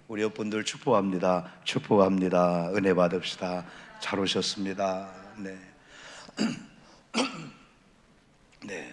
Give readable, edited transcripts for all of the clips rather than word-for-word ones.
우리 옆분들 축복합니다. 축복합니다. 은혜 받읍시다. 잘 오셨습니다. 네. 네.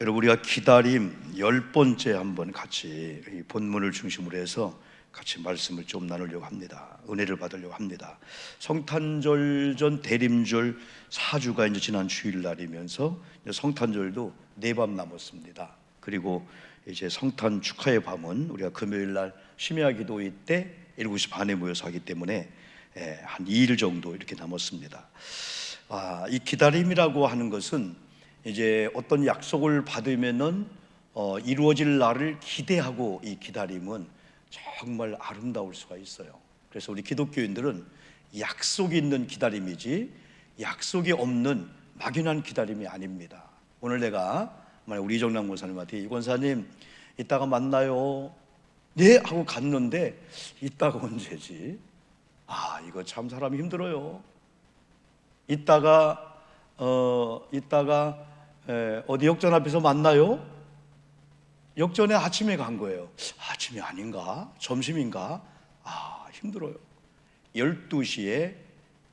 여러분, 우리가 기다림 10번째 한번 같이 이 본문을 중심으로 해서 같이 말씀을 좀 나누려고 합니다. 은혜를 받으려고 합니다. 성탄절 전 대림절 4주가 이제 지난 주일날이면서 성탄절도 4밤 남았습니다. 그리고 이제 성탄 축하의 밤은 우리가 금요일날 심야 기도회 때 7시 반에 모여서 하기 때문에 한 2일 정도 이렇게 남았습니다. 이 기다림이라고 하는 것은 이제 어떤 약속을 받으면은 이루어질 날을 기대하고, 이 기다림은 정말 아름다울 수가 있어요. 그래서 우리 기독교인들은 약속이 있는 기다림이지 약속이 없는 막연한 기다림이 아닙니다. 오늘 내가 만약 우리 이정남 권사님한테 이 권사님 이따가 만나요, 네 하고 갔는데 이따가 언제지? 이거 참 사람이 힘들어요. 이따가 어디 역전 앞에서 만나요? 역전에 아침에 간 거예요. 아침이 아닌가? 점심인가? 힘들어요. 12시에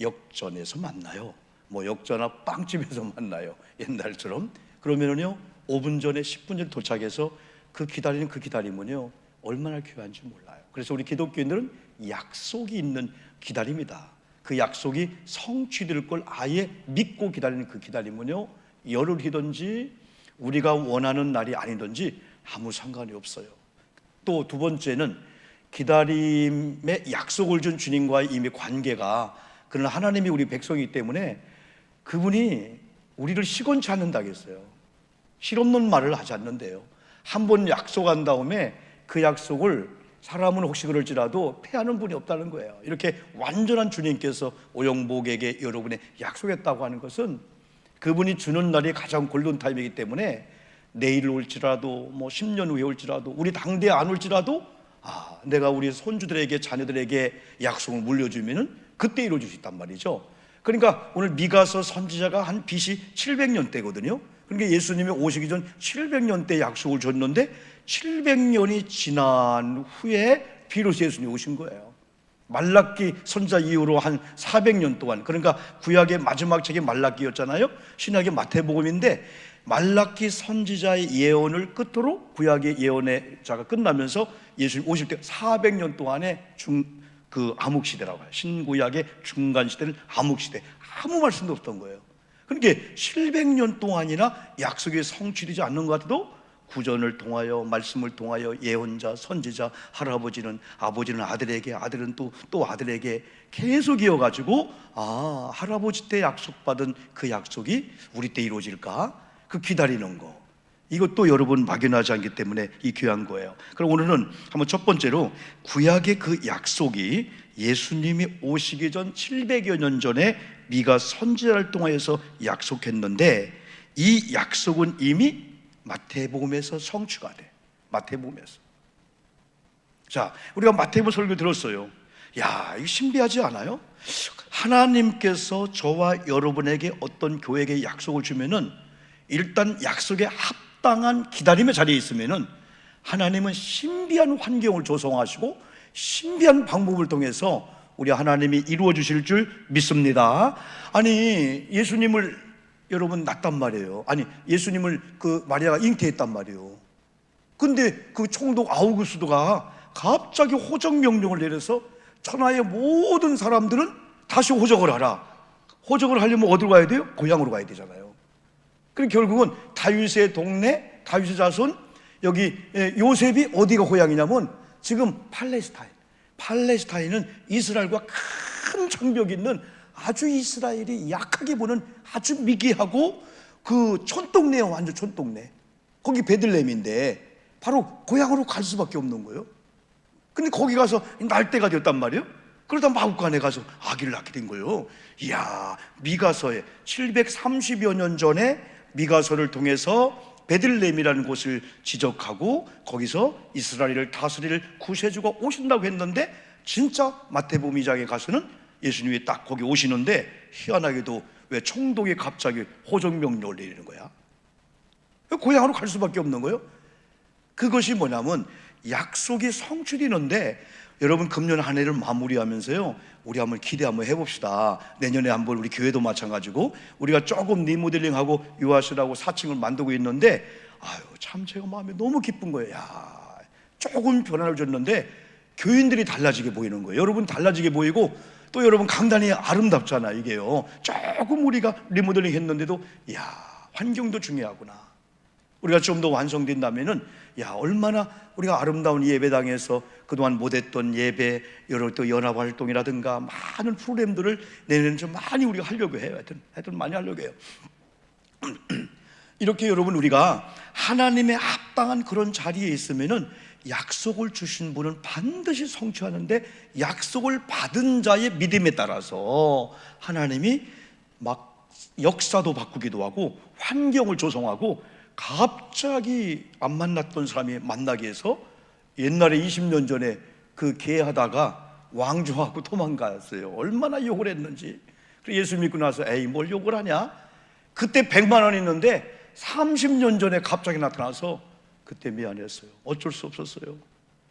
역전에서 만나요. 뭐 역전 앞 빵집에서 만나요. 옛날처럼. 그러면은요 5분 전에 10분 전에 도착해서 그 기다림은요 얼마나 귀한지 몰라요. 그래서 우리 기독교인들은 약속이 있는 기다림이다. 그 약속이 성취될 걸 아예 믿고 기다리는 그 기다림은요 열흘이든지 우리가 원하는 날이 아니든지 아무 상관이 없어요. 또 두 번째는 기다림의 약속을 준 주님과의 이미 관계가, 그러나 하나님이 우리 백성이기 때문에 그분이 우리를 시건치 않는다겠어요. 실없는 말을 하지 않는데요, 한 번 약속한 다음에 그 약속을 사람은 혹시 그럴지라도 패하는 분이 없다는 거예요. 이렇게 완전한 주님께서 오영복에게 여러분의 약속했다고 하는 것은 그분이 주는 날이 가장 골든타임이기 때문에 내일 올지라도 뭐 10년 후에 올지라도 우리 당대에 안 올지라도 내가 우리 손주들에게 자녀들에게 약속을 물려주면은 그때 이루어질 수 있단 말이죠. 그러니까 오늘 미가서 선지자가 한 BC 700년 때거든요. 그러니까 예수님이 오시기 전 700년 때 약속을 줬는데 700년이 지난 후에 비로소 예수님이 오신 거예요. 말라기 선지자 이후로 한 400년 동안, 그러니까 구약의 마지막 책이 말라기였잖아요. 신약의 마태복음인데 말라기 선지자의 예언을 끝으로 구약의 예언의 자가 끝나면서 예수님 오실 때 400년 동안의 그 암흑시대라고 해요. 신구약의 중간시대는 암흑시대, 아무 말씀도 없던 거예요. 그러니까 700년 동안이나 약속이 성취되지 않는 것 같아도 구전을 통하여, 말씀을 통하여 예언자, 선지자, 아버지는 아들에게, 아들은 또 아들에게 계속 이어가지고 할아버지 때 약속받은 그 약속이 우리 때 이루어질까? 그 기다리는 거, 이것도 여러분 막연하지 않기 때문에 이 귀한 거예요. 그럼 오늘은 한번 첫 번째로 구약의 그 약속이 예수님이 오시기 전 700여 년 전에 미가 선지자를 통하여서 약속했는데 이 약속은 이미 마태복음에서 성취가 돼. 마태복음에서. 자, 우리가 마태복음 설교 들었어요. 이거 신비하지 않아요? 하나님께서 저와 여러분에게 어떤 교회에게 약속을 주면은 일단 약속에 합당한 기다림의 자리에 있으면은 하나님은 신비한 환경을 조성하시고 신비한 방법을 통해서 우리 하나님이 이루어 주실 줄 믿습니다. 아니, 예수님을 여러분 낳았단 말이에요. 예수님을 그 마리아가 잉태했단 말이에요. 근데 그 총독 아우구스도가 갑자기 호적 명령을 내려서 천하의 모든 사람들은 다시 호적을 하라. 호적을 하려면 어디로 가야 돼요? 고향으로 가야 되잖아요. 그럼 결국은 다윗의 동네, 다윗의 자손, 여기 요셉이 어디가 고향이냐면 지금 팔레스타인은 이스라엘과 큰 장벽이 있는 아주 이스라엘이 약하게 보는 아주 미개하고 그 촌동네예요. 완전 촌동네. 거기 베들레헴인데 바로 고향으로 갈 수밖에 없는 거예요. 근데 거기 가서 날 때가 되었단 말이에요. 그러다 마국간에 가서 아기를 낳게 된 거예요. 이야, 미가서에 730여 년 전에 미가서를 통해서 베들레헴이라는 곳을 지적하고 거기서 이스라엘을 다스릴 구세주가 오신다고 했는데 진짜 마태복음 2장에 가서는 예수님이 딱 거기 오시는데 희한하게도 왜 총독이 갑자기 호적명령을 내리는 거야? 고향으로 갈 수밖에 없는 거예요. 그것이 뭐냐면 약속이 성취되는데, 여러분 금년 한 해를 마무리하면서요, 우리 한번 기대 한번 해봅시다. 내년에 한번 우리 교회도 마찬가지고 우리가 조금 리모델링하고 유아실하고 4층을 만들고 있는데, 아유 참 제가 마음이 너무 기쁜 거예요. 야, 조금 변화를 줬는데 교인들이 달라지게 보이는 거예요. 여러분 달라지게 보이고, 또 여러분 강단이 아름답잖아. 이게요, 조금 우리가 리모델링 했는데도 야, 환경도 중요하구나. 우리가 좀 더 완성된다면은, 야, 얼마나 우리가 아름다운 예배당에서 그동안 못했던 예배, 여러 또 연합활동이라든가 많은 프로그램들을 내년에 좀 많이 우리가 하려고 해요. 하여튼 많이 하려고 해요. 이렇게 여러분, 우리가 하나님의 합당한 그런 자리에 있으면은 약속을 주신 분은 반드시 성취하는데, 약속을 받은 자의 믿음에 따라서 하나님이 막 역사도 바꾸기도 하고 환경을 조성하고, 갑자기 안 만났던 사람이 만나게 해서, 옛날에 20년 전에 그 계하다가 왕조하고 도망갔어요. 얼마나 욕을 했는지. 예수 믿고 나서 에이 뭘 욕을 하냐, 그때 100만 원 있는데 30년 전에 갑자기 나타나서 그때 미안했어요. 어쩔 수 없었어요.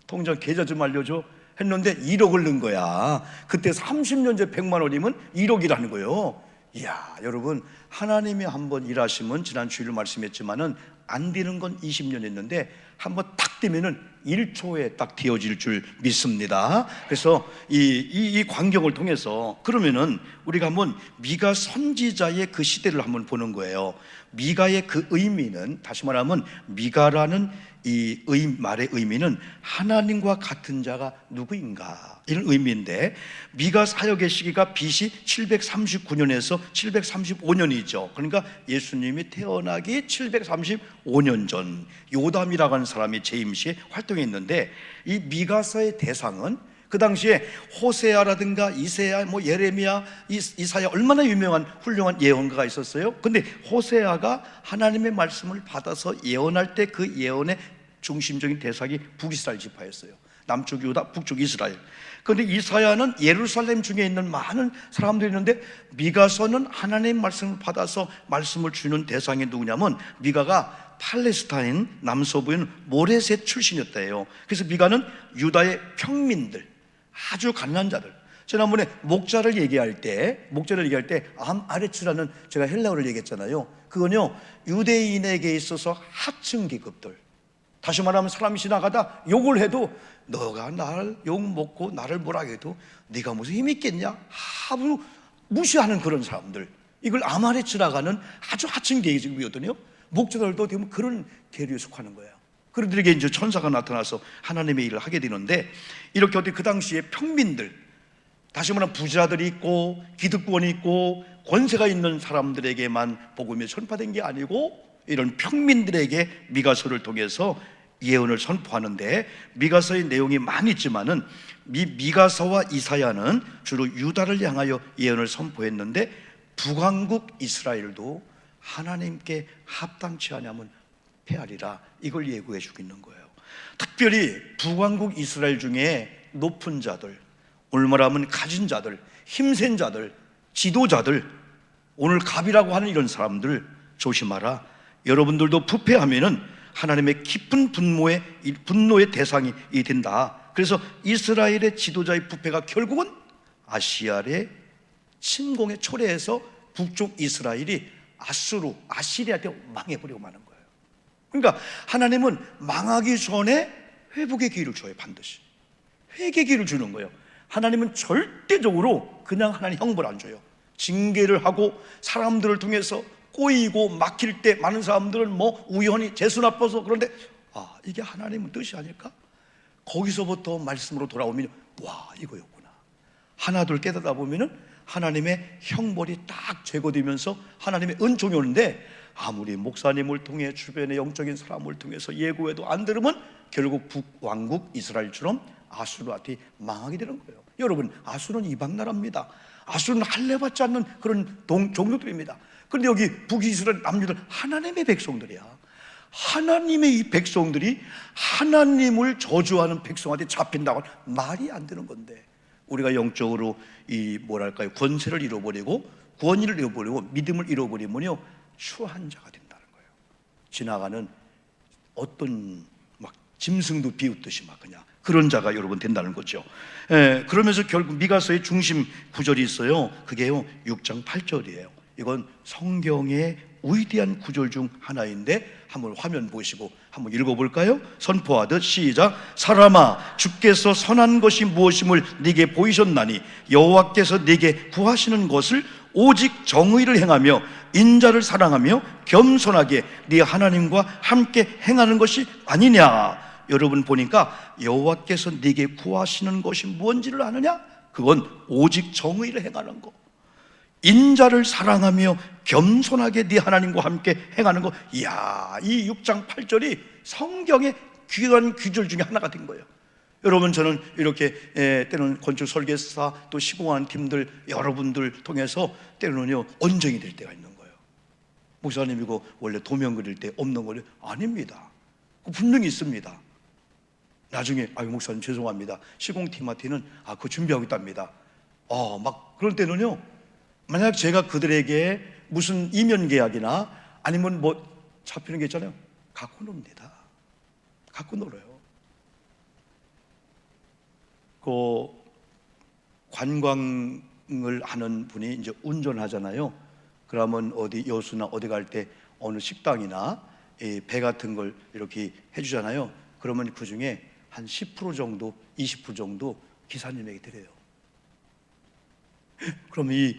통장 계좌 좀 알려줘 했는데 1억을 넣은 거야. 그때 30년 전에 100만 원이면 1억이라는 거예요. 이야, 여러분, 하나님이 한번 일하시면, 지난 주일을 말씀했지만은 안 되는 건 20년 했는데 한번 딱 되면은 1초에 딱 되어질 줄 믿습니다. 그래서 이 광경을 통해서, 그러면은 우리가 한번 미가 선지자의 그 시대를 한번 보는 거예요. 미가의 그 의미는, 다시 말하면 미가라는 이 말의 의미는 하나님과 같은 자가 누구인가, 이런 의미인데, 미가 사역의 시기가 BC 739년에서 735년이죠. 그러니까 예수님이 태어나기 735년 전 요담이라고 하는 사람이 재임시에 활동했는데, 이 미가서의 대상은 그 당시에 호세아라든가 이세야, 예레미야, 이사야, 얼마나 유명한 훌륭한 예언가가 있었어요. 근데 호세아가 하나님의 말씀을 받아서 예언할 때 그 예언의 중심적인 대상이 북이스라엘 지파였어요. 남쪽 유다, 북쪽 이스라엘. 그런데 이사야는 예루살렘 중에 있는 많은 사람들이 있는데, 미가서는 하나님의 말씀을 받아서 말씀을 주는 대상이 누구냐면, 미가가 팔레스타인 남서부인 모레셋 출신이었대요. 그래서 미가는 유다의 평민들, 아주 가난한 자들. 지난번에 목자를 얘기할 때 암아레츠라는, 제가 헬라어를 얘기했잖아요. 그건요, 유대인에게 있어서 하층 계급들, 다시 말하면 사람이 지나가다 욕을 해도, 너가 나를 욕 먹고 나를 뭐라 해도 네가 무슨 힘 있겠냐 하고 무시하는 그런 사람들, 이걸 아마레츠라고 하는 아주 하층 계급이거든요. 목자들도 되면 그런 계류에 속하는 거예요. 그들에게 이제 천사가 나타나서 하나님의 일을 하게 되는데, 이렇게 어디 그 당시에 평민들, 다시 말하면 부자들이 있고 기득권이 있고 권세가 있는 사람들에게만 복음이 전파된 게 아니고, 이런 평민들에게 미가서를 통해서 예언을 선포하는데, 미가서의 내용이 많이 있지만은 미가서와 이사야는 주로 유다를 향하여 예언을 선포했는데, 북왕국 이스라엘도 하나님께 합당치 않으면 패하리라, 이걸 예고해 주고 있는 거예요. 특별히 북왕국 이스라엘 중에 높은 자들, 오늘 말하면 가진 자들, 힘센 자들, 지도자들, 오늘 갑이라고 하는 이런 사람들 조심하라. 여러분들도 부패하면은 하나님의 깊은 분노의 대상이 된다. 그래서 이스라엘의 지도자의 부패가 결국은 아시아의 침공에 초래해서 북쪽 이스라엘이 아시리아한테 망해버리고 마는 거예요. 그러니까 하나님은 망하기 전에 회복의 기회를 줘요. 반드시 회개의 기회를 주는 거예요. 하나님은 절대적으로 그냥 하나님 형벌 안 줘요. 징계를 하고 사람들을 통해서 꼬이고 막힐 때 많은 사람들은 우연히 재수 나빠서, 그런데 이게 하나님의 뜻이 아닐까? 거기서부터 말씀으로 돌아오면 와, 이거였구나. 하나둘 깨닫다 보면은 하나님의 형벌이 딱 제거되면서 하나님의 은총이 오는데, 아무리 목사님을 통해 주변의 영적인 사람을 통해서 예고해도 안 들으면 결국 북왕국 이스라엘처럼 아수르한테 망하게 되는 거예요. 여러분, 아수르는 이방 나라입니다. 아수르는 할례받지 않는 그런 종족들입니다. 그런데 여기 북이스라엘 남유들 하나님의 백성들이야. 하나님의 이 백성들이 하나님을 저주하는 백성한테 잡힌다고 하면 말이 안 되는 건데, 우리가 영적으로 권세를 잃어버리고 권위를 잃어버리고 믿음을 잃어버리면요, 추한 자가 된다는 거예요. 지나가는 어떤 짐승도 비웃듯이 막 그냥 그런 자가 여러분 된다는 거죠. 그러면서 결국 미가서의 중심 구절이 있어요. 그게요 6장 8절이에요. 이건 성경의 위대한 구절 중 하나인데 한번 화면 보시고 한번 읽어볼까요? 선포하듯 시작. 사람아, 주께서 선한 것이 무엇임을 네게 보이셨나니 여호와께서 네게 구하시는 것을 오직 정의를 행하며 인자를 사랑하며 겸손하게 네 하나님과 함께 행하는 것이 아니냐. 여러분 보니까 여호와께서 네게 구하시는 것이 뭔지를 아느냐? 그건 오직 정의를 행하는 거, 인자를 사랑하며 겸손하게 네 하나님과 함께 행하는 거. 이야, 이 6장 8절이 성경의 귀한 구절 중에 하나가 된 거예요. 여러분, 저는 이렇게 때로는 건축 설계사 또 시공하는 팀들 여러분들 통해서 때로는요 언쟁이 될 때가 있는 거예요. 목사님 이거 원래 도면 그릴 때 없는 거예요? 아닙니다. 분명히 있습니다. 나중에 아유 목사님 죄송합니다, 시공팀한테는 그거 준비하고 있답니다. 막 그럴 때는요, 만약 제가 그들에게 무슨 이면 계약이나 아니면 뭐 잡히는 게 있잖아요, 갖고 놉니다. 갖고 놀아요. 그 관광을 하는 분이 이제 운전하잖아요. 그러면 어디 여수나 어디 갈 때 어느 식당이나 배 같은 걸 이렇게 해주잖아요. 그러면 그 중에 한 10% 정도, 20% 정도 기사님에게 드려요. 그럼 이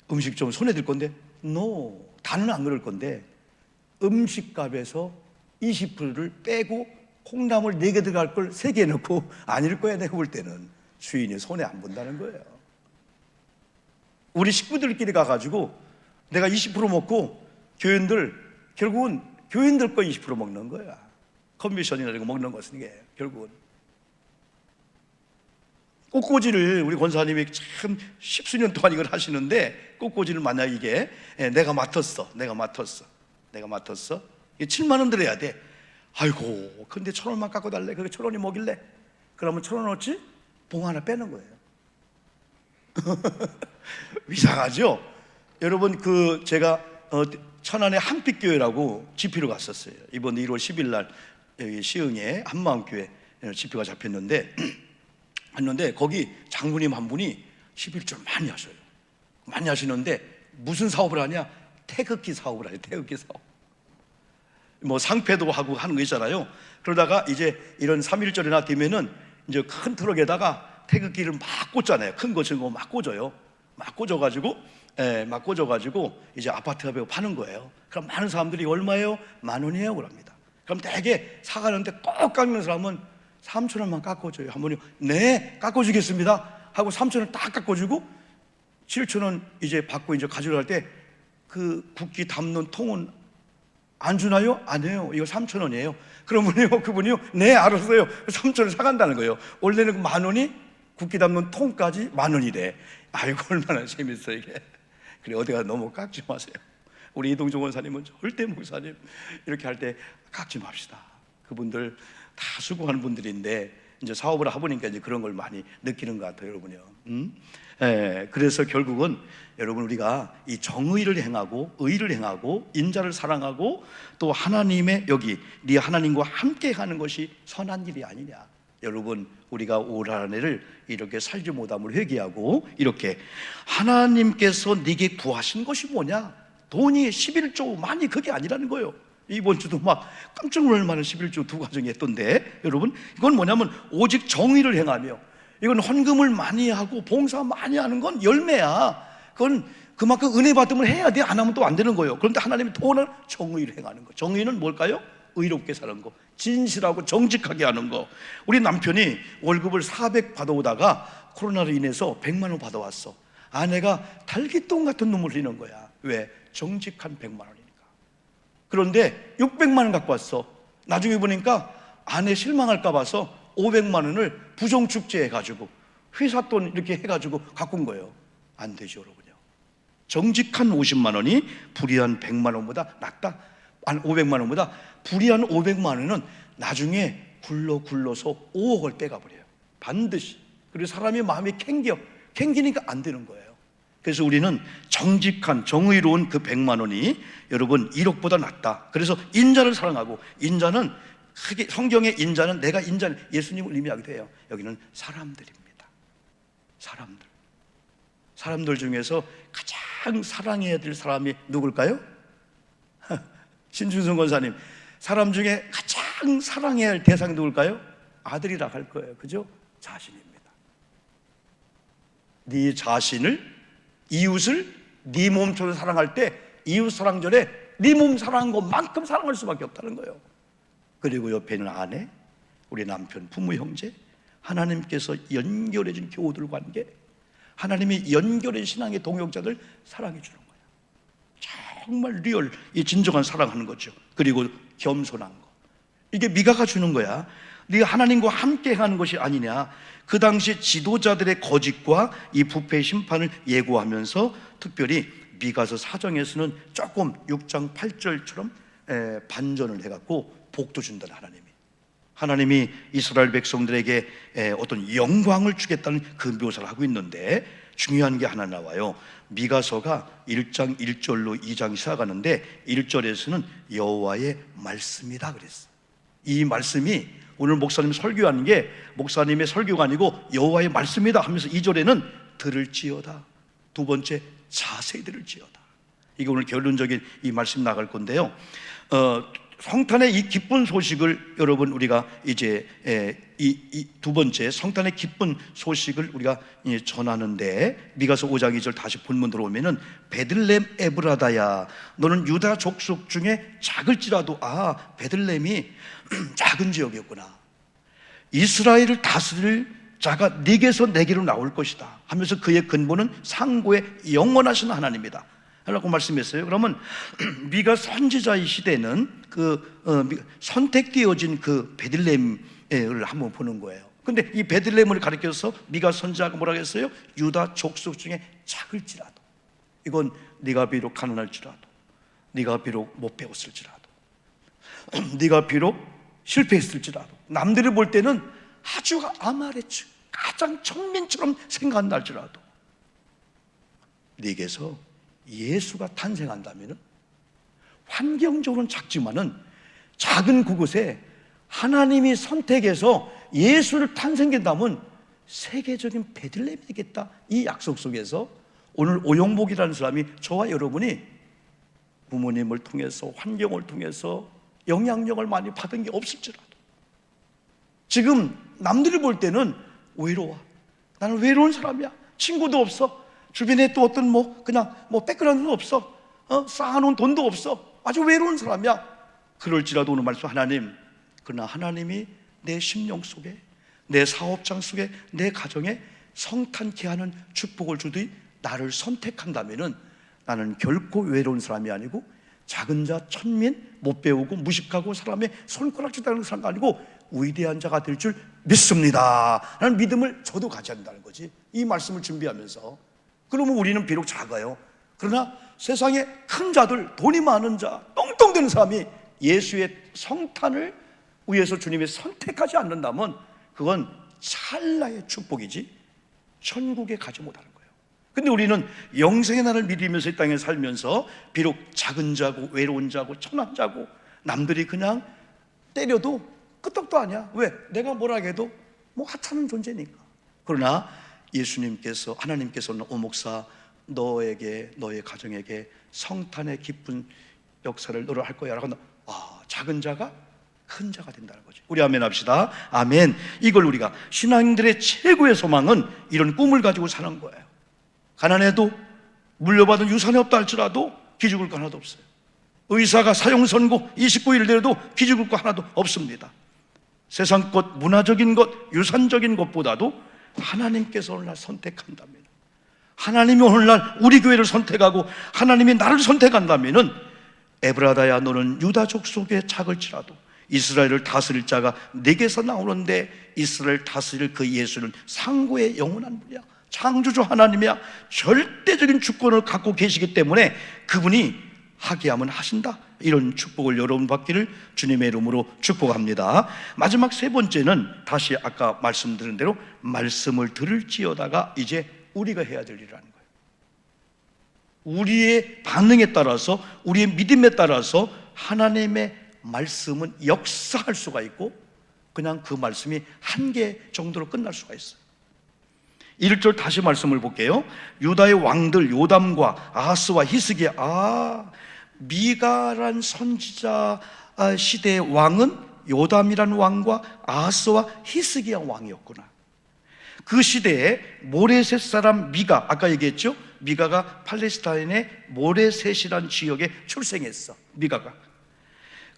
음식 좀 손에 들 건데? No, 다는 안 그럴 건데 음식값에서 20%를 빼고 콩나물 4개 들어갈 걸 3개 넣고 아닐 거야. 내가 볼 때는 주인이 손해 안 본다는 거예요. 우리 식구들끼리 가가지고 내가 20% 먹고 교인들, 결국은 교인들 거 20% 먹는 거야. 커미션이나 이런 거 먹는 것은 이게 결국은. 꽃꽂이를 우리 권사님이 참 십수년 동안 이걸 하시는데, 꽃꽂이를 만약 이게 내가 맡았어. 이게 7만 원 들어야 돼. 아이고, 근데 1,000원만 깎고 달래. 그게 1,000원이 뭐길래? 그러면 1,000원 어치? 봉 하나 빼는 거예요. 이상하죠? 여러분, 제가 천안의 한빛교회라고 집회로 갔었어요. 이번 1월 10일 날 여기 시흥에 한마음교회 집회가 잡혔는데 거기 장로님 한 분이 11조 많이 하셔요. 많이 하시는데 무슨 사업을 하냐? 태극기 사업을 하죠. 태극기 사업. 뭐 상패도 하고 하는 거 있잖아요. 그러다가 이제 이런 3.1절이나 되면은 이제 큰 트럭에다가 태극기를 막 꽂잖아요. 큰 거 지금 막 꽂아요. 막 꽂아가지고 이제 아파트 앞에 파는 거예요. 그럼 많은 사람들이 얼마예요? 10,000원이에요. 그럽니다. 그럼 대개 사가는데 꼭 깎는 사람은 3,000원만 깎아줘요. 한 번요. 네, 깎아주겠습니다 하고 3,000원 딱 깎아주고 7,000원 이제 받고 이제 가져갈 때 그 국기 담는 통은 안 주나요? 안 해요. 이거 3,000원이에요. 그러면요, 그분이요, 네, 알았어요. 3,000원 사간다는 거예요. 원래는 10,000원이 국기 담는 통까지 10,000원이래. 아이고, 얼마나 재밌어, 이게. 그래, 어디 가서 너무 깎지 마세요. 우리 이동종 원사님은 절대 목사님 이렇게 할 때 깎지 맙시다. 그분들 다 수고하는 분들인데 이제 사업을 해보니까 이제 그런 걸 많이 느끼는 것 같아요, 여러분요. 그래서 결국은 여러분, 우리가 이 정의를 행하고 의를 행하고 인자를 사랑하고 또 하나님의 여기 네 하나님과 함께 하는 것이 선한 일이 아니냐. 여러분, 우리가 올 한 해를 이렇게 살지 못함을 회개하고 이렇게 하나님께서 네게 구하신 것이 뭐냐? 돈이 11조 많이 그게 아니라는 거예요. 이번 주도 막 깜짝 놀랄 만한 11조 두 가정이 했던데, 여러분, 이건 뭐냐면 오직 정의를 행하며, 이건 헌금을 많이 하고 봉사 많이 하는 건 열매야. 그건 그만큼 은혜 받음을 해야 돼. 안 하면 또 안 되는 거예요. 그런데 하나님이 돈을 정의를 행하는 거. 정의는 뭘까요? 의롭게 사는 거, 진실하고 정직하게 하는 거. 우리 남편이 월급을 400 받아오다가 코로나로 인해서 100만 원 받아왔어. 아내가 달기똥 같은 눈물 흘리는 거야. 왜? 정직한 100만 원이니까. 그런데 600만 원 갖고 왔어. 나중에 보니까 아내 실망할까 봐서 500만 원을 부정축제 해가지고 회사 돈 이렇게 해가지고 갖고 온 거예요. 안 되죠, 여러분요. 정직한 50만 원이 불의한 100만 원보다 낫다. 한 500만 원보다 불의한 500만 원은 나중에 굴러서 5억을 빼가버려요. 반드시. 그리고 사람의 마음이 캥기니까 안 되는 거예요. 그래서 우리는 정직한 정의로운 그 100만 원이 여러분 1억보다 낫다. 그래서 인자를 사랑하고, 인자는 크게 성경의 인자는 내가 인자는 예수님을 의미하기도 해요. 여기는 사람들입니다. 사람들 중에서 가장 사랑해야 될 사람이 누굴까요? 신준성 권사님, 사람 중에 가장 사랑해야 할 대상이 누굴까요? 아들이라 할 거예요. 그죠? 자신입니다. 네 자신을, 이웃을 네 몸처럼 사랑할 때 이웃 사랑 전에 네 몸 사랑한 것만큼 사랑할 수밖에 없다는 거예요. 그리고 옆에 있는 아내, 우리 남편, 부모, 형제, 하나님께서 연결해 준 교우들 관계, 하나님이 연결해 신앙의 동역자들 사랑해 주는 거예요. 정말 리얼, 이 진정한 사랑하는 거죠. 그리고 겸손한 거, 이게 미가가 주는 거야. 네가 하나님과 함께 하는 것이 아니냐. 그 당시 지도자들의 거짓과 이 부패의 심판을 예고하면서 특별히 미가서 4장에서는 조금 6장 8절처럼 반전을 해갖고 복도 준다는 하나님이 이스라엘 백성들에게 어떤 영광을 주겠다는 그 묘사를 하고 있는데, 중요한 게 하나 나와요. 미가서가 1장 1절로 2장 시작하는데 1절에서는 여호와의 말씀이다 그랬어. 이 말씀이 오늘 목사님 설교하는 게 목사님의 설교가 아니고 여호와의 말씀이다 하면서 2절에는 들을지어다, 두 번째 자세히 들을지어다. 이게 오늘 결론적인 이 말씀 나갈 건데요. 성탄의 이 기쁜 소식을 여러분 우리가 이제 이 두 번째 성탄의 기쁜 소식을 우리가 전하는데, 미가서 5장 2절 다시 본문 들어오면은 베들레헴 에브라다야 너는 유다 족속 중에 작을지라도, 베들레헴이 작은 지역이었구나. 이스라엘을 다스릴 자가 네게서 내게로 나올 것이다 하면서 그의 근본은 상고의 영원하신 하나님이다 라고 말씀했어요. 그러면 미가 선지자의 시대는 선택되어진 그 베들레헴을 한번 보는 거예요. 근데 이 베들레헴을 가리켜서 미가 선지자가 뭐라고 했어요? 유다 족속 중에 작을지라도, 이건 네가 비록 가난할지라도, 네가 비록 못 배웠을지라도, 네가 비록 실패했을지라도, 남들이 볼 때는 아주 아마레츠 가장 천민처럼 생각한다 할지라도, 네게서 예수가 탄생한다면 환경적으로는 작지만은 작은 그곳에 하나님이 선택해서 예수를 탄생한다면 세계적인 베들레헴이 되겠다. 이 약속 속에서 오늘 오용복이라는 사람이 저와 여러분이 부모님을 통해서 환경을 통해서 영향력을 많이 받은 게 없을지라도, 지금 남들이 볼 때는 외로워, 나는 외로운 사람이야, 친구도 없어, 주변에 또 어떤 그냥 백그라운드도 없어, 쌓아놓은 돈도 없어, 아주 외로운 사람이야. 그럴지라도 오늘 말씀 하나님, 그러나 하나님이 내 심령 속에, 내 사업장 속에, 내 가정에 성탄케 하는 축복을 주듯이 나를 선택한다면은 나는 결코 외로운 사람이 아니고 작은 자, 천민, 못 배우고 무식하고 사람의 손가락질 당하는 사람도 아니고 위대한 자가 될 줄 믿습니다 라는 믿음을 저도 가져야 한다는 거지. 이 말씀을 준비하면서, 그러면 우리는 비록 작아요. 그러나 세상에 큰 자들, 돈이 많은 자, 똥똥대는 사람이 예수의 성탄을 위해서 주님이 선택하지 않는다면 그건 찰나의 축복이지 천국에 가지 못하는 거예요. 근데 우리는 영생의 날을 믿으면서 이 땅에 살면서 비록 작은 자고 외로운 자고 천한 자고 남들이 그냥 때려도 끄떡도 아니야. 왜? 내가 뭐라 해도 하찮은 존재니까. 그러나 예수님께서, 하나님께서는 오 목사, 너에게, 너의 가정에게 성탄의 기쁜 역사를 너를 할 거야 라고, 작은 자가 큰 자가 된다는 거죠. 우리 아멘 합시다. 아멘. 이걸 우리가, 신앙인들의 최고의 소망은 이런 꿈을 가지고 사는 거예요. 가난해도, 물려받은 유산이 없다 할지라도 기죽을 거 하나도 없어요. 의사가 사형선고 29일 내려도 기죽을 거 하나도 없습니다. 세상 것, 문화적인 것, 유산적인 것보다도 하나님께서 오늘날 선택한다면, 하나님이 오늘날 우리 교회를 선택하고 하나님이 나를 선택한다면, 에브라다야 너는 유다 족속에 작을지라도 이스라엘을 다스릴 자가 내게서 나오는데, 이스라엘 다스릴 그 예수는 상고의 영원한 분이야. 창조주 하나님이야. 절대적인 주권을 갖고 계시기 때문에 그분이 하게 하면 하신다. 이런 축복을 여러분 받기를 주님의 이름으로 축복합니다. 마지막 세 번째는 다시 아까 말씀드린 대로 말씀을 들을지어다가 이제 우리가 해야 될 일이라는 거예요. 우리의 반응에 따라서, 우리의 믿음에 따라서 하나님의 말씀은 역사할 수가 있고 그냥 그 말씀이 한계 정도로 끝날 수가 있어요. 1절 다시 말씀을 볼게요. 유다의 왕들 요담과 아하스와 히스기야. 미가란 선지자 시대의 왕은 요담이란 왕과 아하스와 히스기야 왕이었구나. 그 시대에 모레셋 사람 미가, 아까 얘기했죠? 미가가 팔레스타인의 모레셋이란 지역에 출생했어. 미가가.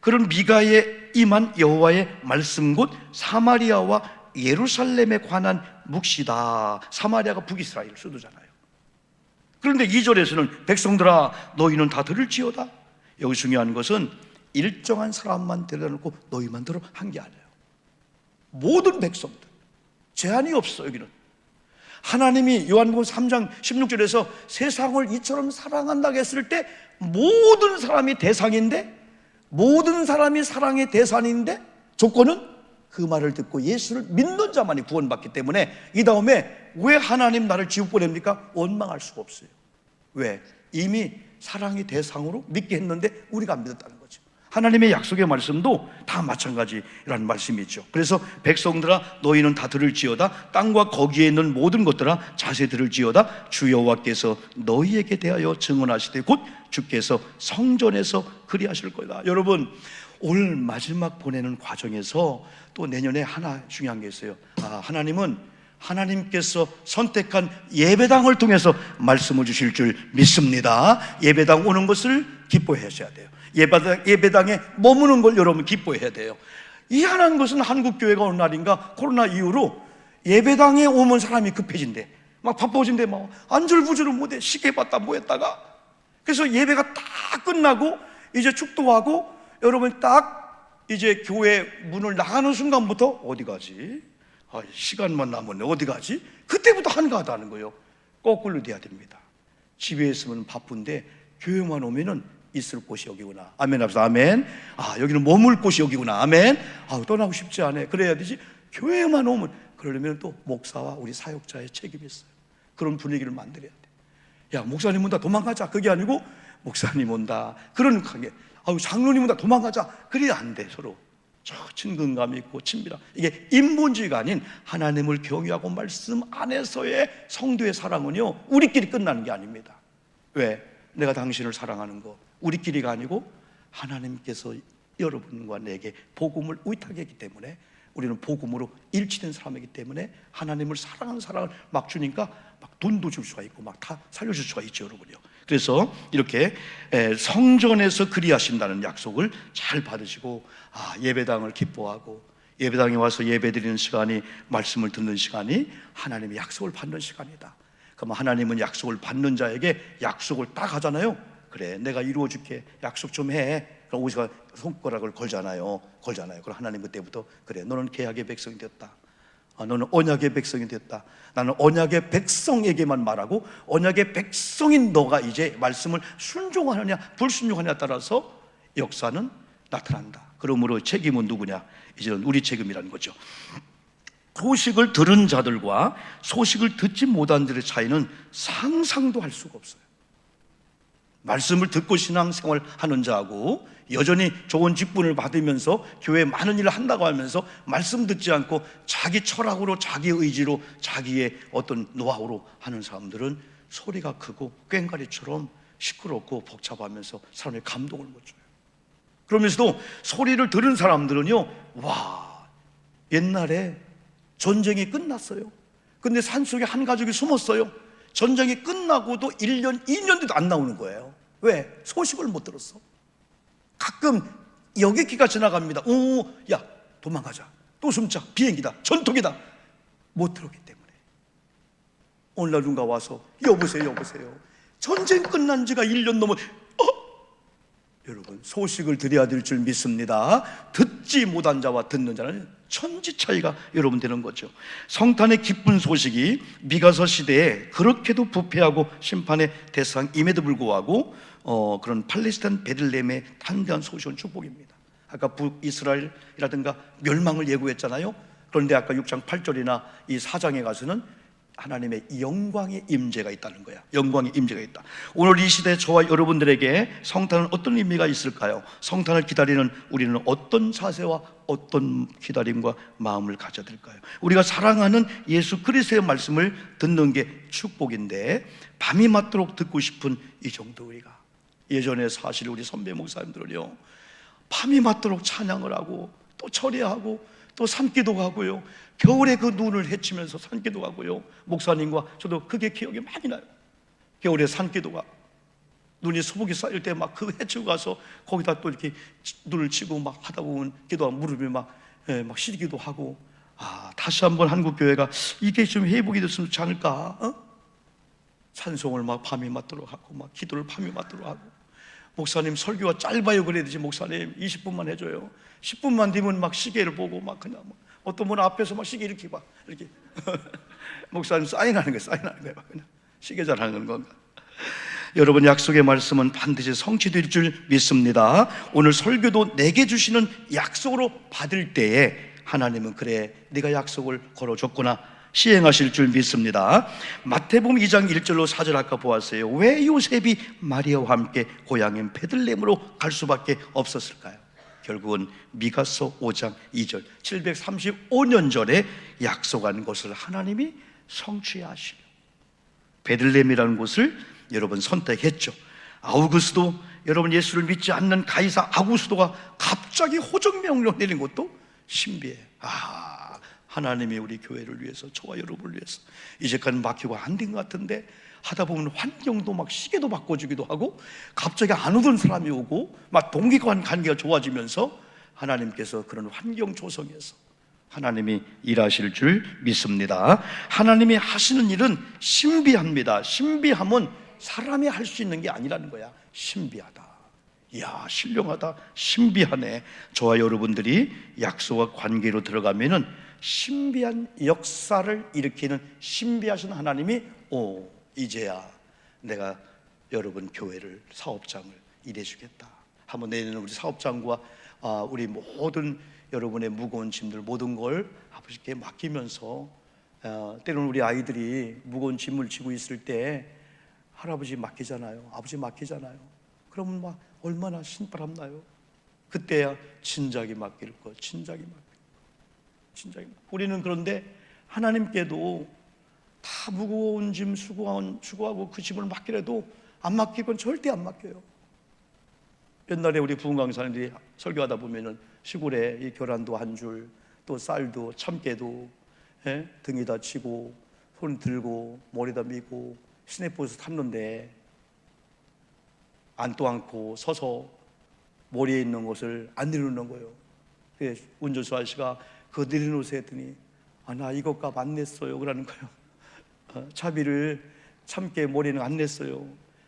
그런 미가에 임한 여호와의 말씀 곧 사마리아와 예루살렘에 관한 묵시다. 사마리아가 북이스라엘 수도잖아요. 그런데 2절에서는 백성들아 너희는 다 들을지어다. 여기 중요한 것은 일정한 사람만 데려놓고 너희만 들어 한 게 아니에요. 모든 백성들, 제한이 없어. 여기는 하나님이 요한복음 3장 16절에서 세상을 이처럼 사랑한다고 했을 때 모든 사람이 대상인데, 모든 사람이 사랑의 대상인데 조건은 그 말을 듣고 예수를 믿는 자만이 구원받기 때문에 이 다음에 왜 하나님 나를 지옥 보냅니까? 원망할 수가 없어요. 왜? 이미 사랑의 대상으로 믿게 했는데 우리가 안 믿었다는 거죠. 하나님의 약속의 말씀도 다 마찬가지라는 말씀이 있죠. 그래서 백성들아 너희는 다 들을지어다. 땅과 거기에 있는 모든 것들아 자세 들을지어다. 주 여호와께서 너희에게 대하여 증언하시되 곧 주께서 성전에서 그리하실 거다. 여러분, 올 마지막 보내는 과정에서 또 내년에 하나 중요한 게 있어요. 하나님은 하나님께서 선택한 예배당을 통해서 말씀을 주실 줄 믿습니다. 예배당 오는 것을 기뻐하셔야 돼요. 예배당에 머무는 걸 여러분 기뻐해야 돼요. 희한한 것은 한국교회가 어느 날인가 코로나 이후로 예배당에 오면 사람이 급해진대. 막 바빠진대. 막 안절부절을 못해. 시계 봤다 뭐 했다가. 그래서 예배가 딱 끝나고 이제 축도하고 여러분 딱 이제 교회 문을 나가는 순간부터 어디 가지? 시간만 남았네. 어디 가지? 그때부터 한가하다는 거예요. 거꾸로 돼야 됩니다. 집에 있으면 바쁜데 교회만 오면은 있을 곳이 여기구나. 아멘 합시다. 아멘. 여기는 머물 곳이 여기구나. 아멘. 떠나고 싶지 않아. 그래야 되지. 교회만 오면 그러려면 또 목사와 우리 사역자의 책임이 있어요. 그런 분위기를 만들어야 돼. 야, 목사님 온다 도망가자. 그게 아니고 목사님 온다. 그런 관계. 장로님 온다 도망가자. 그래야 안 돼. 서로 친근감이 있고 친밀함. 이게 인본주의가 아닌 하나님을 경외하고 말씀 안에서의 성도의 사랑은요 우리끼리 끝나는 게 아닙니다. 왜? 내가 당신을 사랑하는 거 우리끼리가 아니고 하나님께서 여러분과 내게 복음을 의탁하기 때문에 우리는 복음으로 일치된 사람이기 때문에 하나님을 사랑하는 사랑을 막 주니까 막 돈도 줄 수가 있고 막 다 살려줄 수가 있죠, 여러분요. 그래서 이렇게 성전에서 그리하신다는 약속을 잘 받으시고 예배당을 기뻐하고 예배당에 와서 예배드리는 시간이 말씀을 듣는 시간이 하나님의 약속을 받는 시간이다. 그럼 하나님은 약속을 받는 자에게 약속을 딱 하잖아요. 그래, 내가 이루어줄게. 약속 좀 해. 그럼 우리가 손가락을 걸잖아요. 그럼 하나님 그때부터 그래, 너는 계약의 백성이 되었다. 너는 언약의 백성이 되었다. 나는 언약의 백성에게만 말하고 언약의 백성인 너가 이제 말씀을 순종하느냐 불순종하느냐에 따라서 역사는 나타난다. 그러므로 책임은 누구냐? 이제는 우리 책임이라는 거죠. 소식을 들은 자들과 소식을 듣지 못한 자들의 차이는 상상도 할 수가 없어요. 말씀을 듣고 신앙생활 하는 자하고 여전히 좋은 직분을 받으면서 교회에 많은 일을 한다고 하면서 말씀 듣지 않고 자기 철학으로 자기 의지로 자기의 어떤 노하우로 하는 사람들은 소리가 크고 꽹과리처럼 시끄럽고 복잡하면서 사람의 감동을 못 줘요. 그러면서도 소리를 들은 사람들은요, 와, 옛날에 전쟁이 끝났어요. 근데 산속에 한 가족이 숨었어요. 전쟁이 끝나고도 1년, 2년 돼도 안 나오는 거예요. 왜? 소식을 못 들었어. 가끔 여객기가 지나갑니다. 야, 도망가자. 또 숨자. 비행기다. 전투기다. 못 들었기 때문에. 오늘날 누군가 와서 여보세요. 전쟁 끝난 지가 1년 넘어. 여러분, 소식을 드려야 될 줄 믿습니다. 듣지 못한 자와 듣는 자는 천지 차이가 여러분 되는 거죠. 성탄의 기쁜 소식이 미가서 시대에 그렇게도 부패하고 심판의 대상임에도 불구하고 그런 팔레스타인 베들레헴의 탄대한 소식은 축복입니다. 아까 북이스라엘이라든가 멸망을 예고했잖아요. 그런데 아까 6장 8절이나 이 4장에 가서는 하나님의 영광의 임재가 있다는 거야. 영광의 임재가 있다. 오늘 이 시대 저와 여러분들에게 성탄은 어떤 의미가 있을까요? 성탄을 기다리는 우리는 어떤 자세와 어떤 기다림과 마음을 가져야 될까요? 우리가 사랑하는 예수 그리스도의 말씀을 듣는 게 축복인데, 밤이 맞도록 듣고 싶은 이 정도. 우리가 예전에 사실 우리 선배 목사님들은요, 밤이 맞도록 찬양을 하고 또 철회하고 또 산기도 가고요, 겨울에 그 눈을 헤치면서 산기도 가고요. 목사님과 저도 그게 기억이 많이 나요. 겨울에 산기도 가고 눈이 수북이 쌓일 때 막 그 헤치고 가서 거기다 또 이렇게 눈을 치고 막 하다 보면 기도하면 무릎이 막 시리기도 하고, 다시 한번 한국 교회가 이게 좀 회복이 됐으면 좋지 않을까? 찬송을 막 밤이 맞도록 하고 막 기도를 밤이 맞도록 하고, 목사님 설교가 짧아요 그래야 되지, 목사님 20분만 해줘요. 10분만 되면 막 시계를 보고 막 그냥 막 어떤 분 앞에서 막 시계 이렇게 막 이렇게 목사님 사인하는 거예요. 그냥 시계 잘하는 건가? 여러분, 약속의 말씀은 반드시 성취될 줄 믿습니다. 오늘 설교도 내게 주시는 약속으로 받을 때에 하나님은 그래, 네가 약속을 걸어줬구나, 시행하실 줄 믿습니다. 마태복음 2장 1절로 4절 아까 보았어요. 왜 요셉이 마리아와 함께 고향인 베들레헴으로 갈 수밖에 없었을까요? 결국은 미가서 5장 2절, 735년 전에 약속한 것을 하나님이 성취하시려 베들레헴이라는 곳을 여러분 선택했죠. 아우구스도, 여러분 예수를 믿지 않는 가이사 아구스도가 갑자기 호적명령 내린 것도 신비해요. 하나님이 우리 교회를 위해서, 저와 여러분을 위해서 이제까지 막히고 안 된 것 같은데 하다 보면 환경도 막 시계도 바꿔주기도 하고, 갑자기 안 오던 사람이 오고 막 동기간 관계가 좋아지면서 하나님께서 그런 환경 조성에서 하나님이 일하실 줄 믿습니다. 하나님이 하시는 일은 신비합니다. 신비함은 사람이 할 수 있는 게 아니라는 거야. 신비하다. 이야, 신령하다, 신비하네. 저와 여러분들이 약속과 관계로 들어가면은 신비한 역사를 일으키는 신비하신 하나님이 이제야 내가 여러분 교회를, 사업장을 일해주겠다. 한번 내년에 우리 사업장과 우리 모든 여러분의 무거운 짐들, 모든 걸 아버지께 맡기면서, 때로는 우리 아이들이 무거운 짐을 지고 있을 때 할아버지 맡기잖아요, 아버지 맡기잖아요. 그러면 막 얼마나 신바람 나요. 그때야 진작에 맡길 것, 진작에 맡길 것. 우리는 그런데 하나님께도 다 무거운 짐 수고하고 그 짐을 맡기래도 안 맡길 건 절대 안 맡겨요. 옛날에 우리 부흥 강사님들이 설교하다 보면은 시골에 이 계란도 한 줄, 또 쌀도 참깨도 등에다 치고 손 들고 머리다 미고 시내버스 탔는데 앉도 않고 서서 머리에 있는 것을 안 내려놓는 거예요. 그래서 운전수 아저씨가 그거 내려놓으세요 했더니 나 이것 값 안 냈어요 그러는 거예요. 차비를 참깨 머리는 안 냈어요.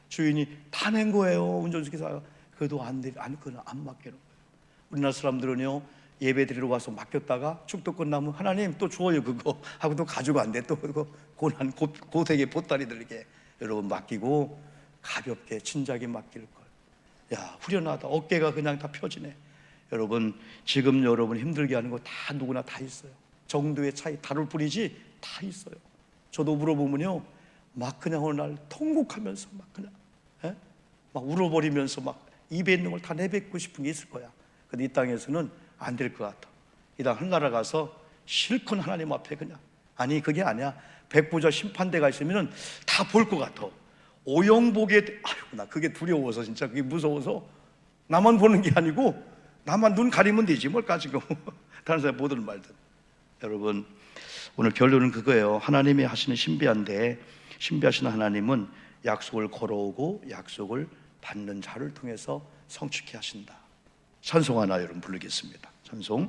주인이 다 낸 거예요. 운전수 기사가. 그래도 그건 안 맡기는 거예요. 우리나라 사람들은요, 예배 드리러 와서 맡겼다가 축도 끝나면 하나님 또 줘요 그거 하고 또 가지고 안 돼. 또 그거 고난 고생의 보따리 들게 여러분 맡기고 가볍게 진작에 맡길 걸. 야, 후련하다. 어깨가 그냥 다 펴지네. 여러분, 지금 여러분 힘들게 하는 거 다 누구나 다 있어요. 정도의 차이 다룰 뿐이지 다 있어요. 저도 물어보면요, 막 그냥 어느 날 통곡하면서 막 그냥 막 울어버리면서 막 입에 있는 걸 다 내뱉고 싶은 게 있을 거야. 근데 이 땅에서는 안 될 것 같아. 이 땅 하늘나라 가서 실컷 하나님 앞에 그냥, 아니 그게 아니야, 백보자 심판대가 있으면 다 볼 것 같아. 오영복에 나 그게 두려워서, 진짜 그게 무서워서 나만 보는 게 아니고 나만 눈 가리면 되지 뭘 가지고 다른 사람 보든 말든. 여러분, 오늘 결론은 그거예요. 하나님이 하시는 신비하신 하나님은 약속을 걸어오고 약속을 받는 자를 통해서 성취케 하신다. 찬송 하나 여러분 부르겠습니다. 찬송